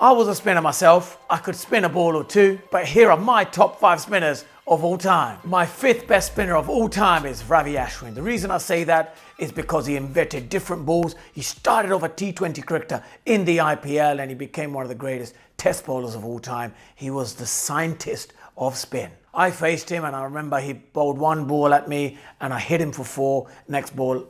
I was a spinner myself. I could spin a ball or two, but here are my top 5 spinners of all time. My 5th best spinner of all time is Ravi Ashwin. The reason I say that is because he invented different balls. He started off a T20 cricketer in the IPL and he became one of the greatest test bowlers of all time. He was the scientist of spin. I faced him and I remember he bowled one ball at me and I hit him for 4. Next ball,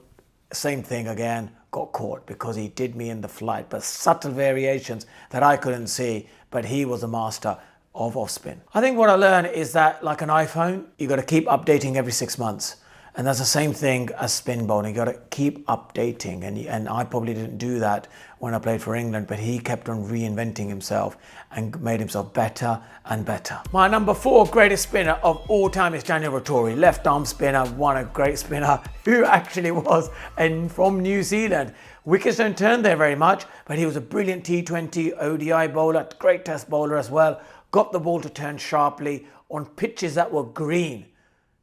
same thing again, got caught because he did me in the flight, but subtle variations that I couldn't see, but he was a master of off spin. I think what I learned is that, like an iPhone, you got to keep updating every 6 months. And that's the same thing as spin bowling. You got to keep updating. And I probably didn't do that when I played for England, but he kept on reinventing himself and made himself better and better. My number 4 greatest spinner of all time is Daniel Vettori. Left arm spinner, one a great spinner who actually was from New Zealand. Wickets don't turn there very much, but he was a brilliant T20 ODI bowler, great test bowler as well. Got the ball to turn sharply on pitches that were green.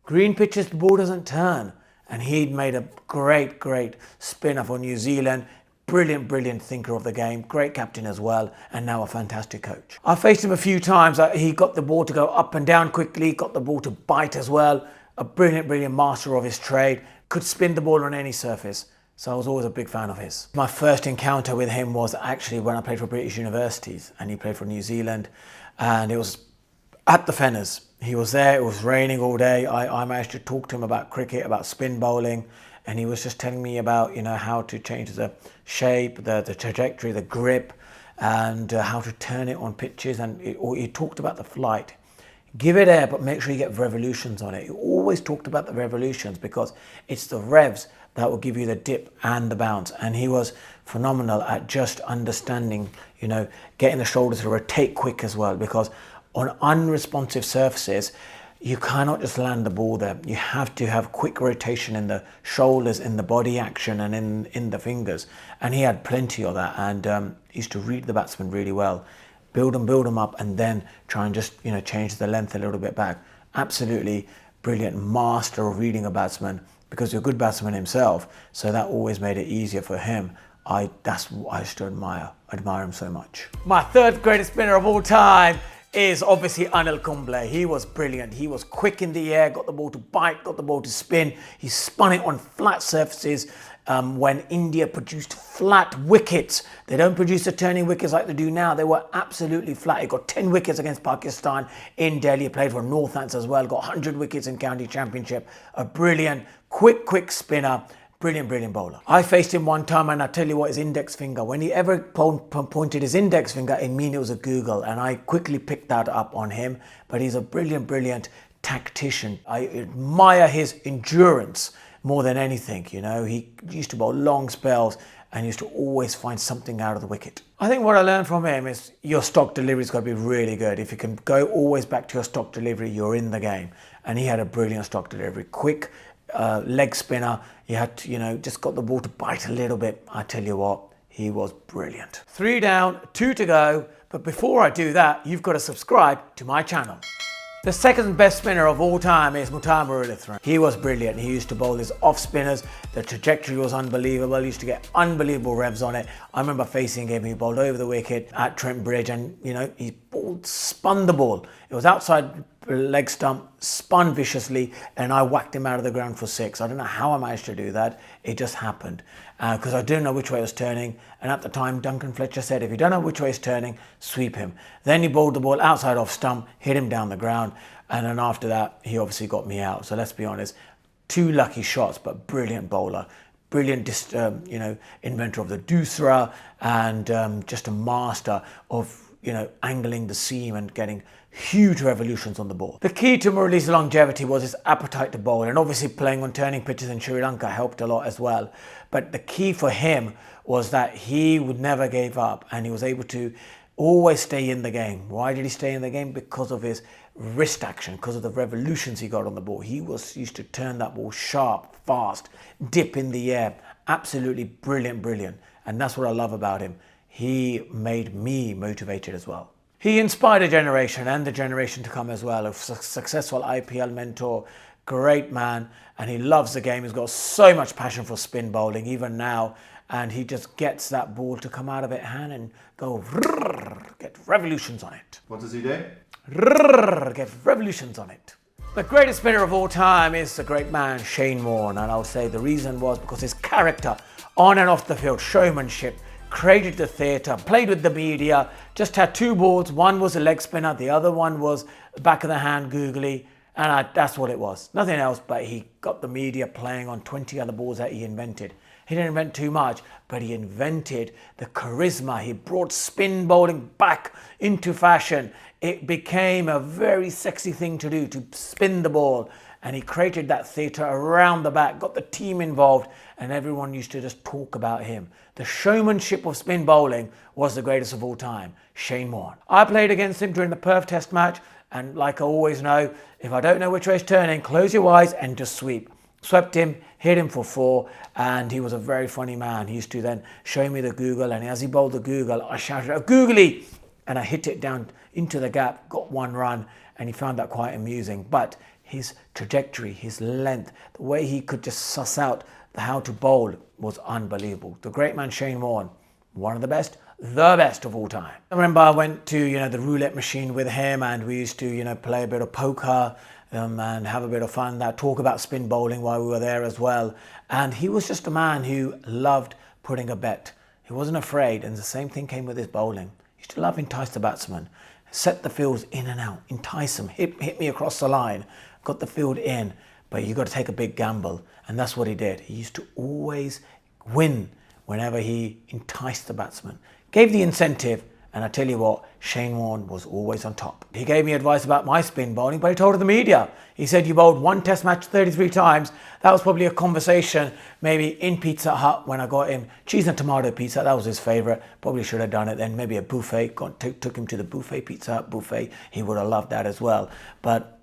Green pitches, the ball doesn't turn. And he'd made a great spinner for New Zealand. Brilliant thinker of the game. Great captain as well. And now a fantastic coach. I faced him a few times. He got the ball to go up and down quickly. Got the ball to bite as well. A brilliant master of his trade. Could spin the ball on any surface. So I was always a big fan of his. My first encounter with him was actually when I played for British universities. And he played for New Zealand. And it was at the Fenners. He was there, it was raining all day. I managed to talk to him about cricket, about spin bowling, and he was just telling me about, how to change the shape, the trajectory, the grip, and how to turn it on pitches. And he talked about the flight. Give it air, but make sure you get revolutions on it. He always talked about the revolutions because it's the revs that will give you the dip and the bounce. And he was phenomenal at just understanding, getting the shoulders to rotate quick as well, because on unresponsive surfaces, you cannot just land the ball there. You have to have quick rotation in the shoulders, in the body action and in the fingers. And he had plenty of that and he used to read the batsman really well. Build them up and then try and just, change the length a little bit back. Absolutely brilliant master of reading a batsman because he's a good batsman himself. So that always made it easier for him. That's what I used to admire him so much. My 3rd greatest spinner of all time is obviously Anil Kumble. He was brilliant. He was quick in the air, got the ball to bite, got the ball to spin. He spun it on flat surfaces. When India produced flat wickets, they don't produce the turning wickets like they do now. They were absolutely flat. He got 10 wickets against Pakistan in Delhi. He played for Northants as well. Got 100 wickets in county championship. A brilliant, quick spinner. Brilliant bowler. I faced him one time and I tell you what, his index finger, when he ever pointed his index finger, it mean it was a Google, and I quickly picked that up on him. But he's a brilliant tactician. I admire his endurance more than anything. He used to bowl long spells and used to always find something out of the wicket. I think what I learned from him is your stock delivery's got to be really good. If you can go always back to your stock delivery, you're in the game. And he had a brilliant stock delivery. Quick leg spinner. He had to, just got the ball to bite a little bit. I tell you what, he was brilliant. 3 down, 2 to go. But before I do that, you've got to subscribe to my channel. The 2nd best spinner of all time is Muttiah Muralitharan. He was brilliant. He used to bowl his off spinners. The trajectory was unbelievable. He used to get unbelievable revs on it. I remember facing him. He bowled over the wicket at Trent Bridge and, he spun the ball. It was outside leg stump, spun viciously, and I whacked him out of the ground for 6. I don't know how I managed to do that. It just happened because I didn't know which way it was turning. And at the time, Duncan Fletcher said, if you don't know which way it's turning, sweep him. Then he bowled the ball outside off stump, hit him down the ground. And then after that, he obviously got me out. So let's be honest, 2 lucky shots, but brilliant bowler. Brilliant, inventor of the doosra and just a master of, angling the seam and getting huge revolutions on the ball. The key to Murali's longevity was his appetite to bowl, and obviously playing on turning pitches in Sri Lanka helped a lot as well. But the key for him was that he would never give up and he was able to always stay in the game. Why did he stay in the game? Because of his wrist action, because of the revolutions he got on the ball. He used to turn that ball sharp, fast, dip in the air. Absolutely brilliant. And that's what I love about him. He made me motivated as well. He inspired a generation and the generation to come as well. A successful IPL mentor, great man, and he loves the game. He's got so much passion for spin bowling, even now, and he just gets that ball to come out of it hand and go, get revolutions on it. What does he do? Get revolutions on it. The greatest spinner of all time is the great man Shane Warne, and I would say the reason was because his character on and off the field, showmanship, created the theatre, played with the media, just had two balls. One was a leg spinner, the other one was back of the hand googly, and that's what it was. Nothing else, but he got the media playing on 20 other balls that he invented. He didn't invent too much, but he invented the charisma. He brought spin bowling back into fashion. It became a very sexy thing to do, to spin the ball. And he created that theatre around the back, got the team involved, and everyone used to just talk about him. The showmanship of spin bowling was the greatest of all time, Shane Warne. I played against him during the Perth Test match, and like I always know, if I don't know which way he's turning, close your eyes and just sweep. Swept him, hit him for 4, and he was a very funny man. He used to then show me the Google, and as he bowled the Google, I shouted out, "Googly!" and I hit it down into the gap, got 1 run, and he found that quite amusing. But his trajectory, his length, the way he could just suss out how to bowl was unbelievable. The great man Shane Warne, one of the best of all time. I remember I went to, the roulette machine with him, and we used to, play a bit of poker and have a bit of fun, talk about spin bowling while we were there as well. And he was just a man who loved putting a bet. He wasn't afraid, and the same thing came with his bowling. He used to love entice the batsman, set the fields in and out, entice them, hit me across the line, got the field in, but you got to take a big gamble, and that's what he did. He used to always win whenever he enticed the batsman, gave the incentive, and I tell you what, Shane Warne was always on top. He gave me advice about my spin bowling, but he told the media. He said, "You bowled 1 test match 33 times. That was probably a conversation maybe in Pizza Hut when I got him cheese and tomato pizza. That was his favourite. Probably should have done it then. Maybe a buffet. Took him to the buffet, Pizza Hut buffet. He would have loved that as well. But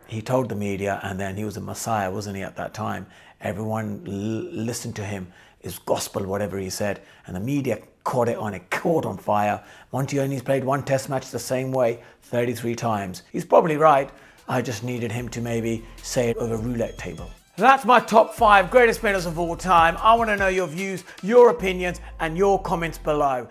he told the media, and then he was a messiah, wasn't he, at that time? Everyone listened to him. It's gospel, whatever he said. And the media caught it caught on fire. Monty only played 1 test match the same way 33 times. He's probably right. I just needed him to maybe say it over a roulette table. That's my top 5 greatest spinners of all time. I want to know your views, your opinions, and your comments below.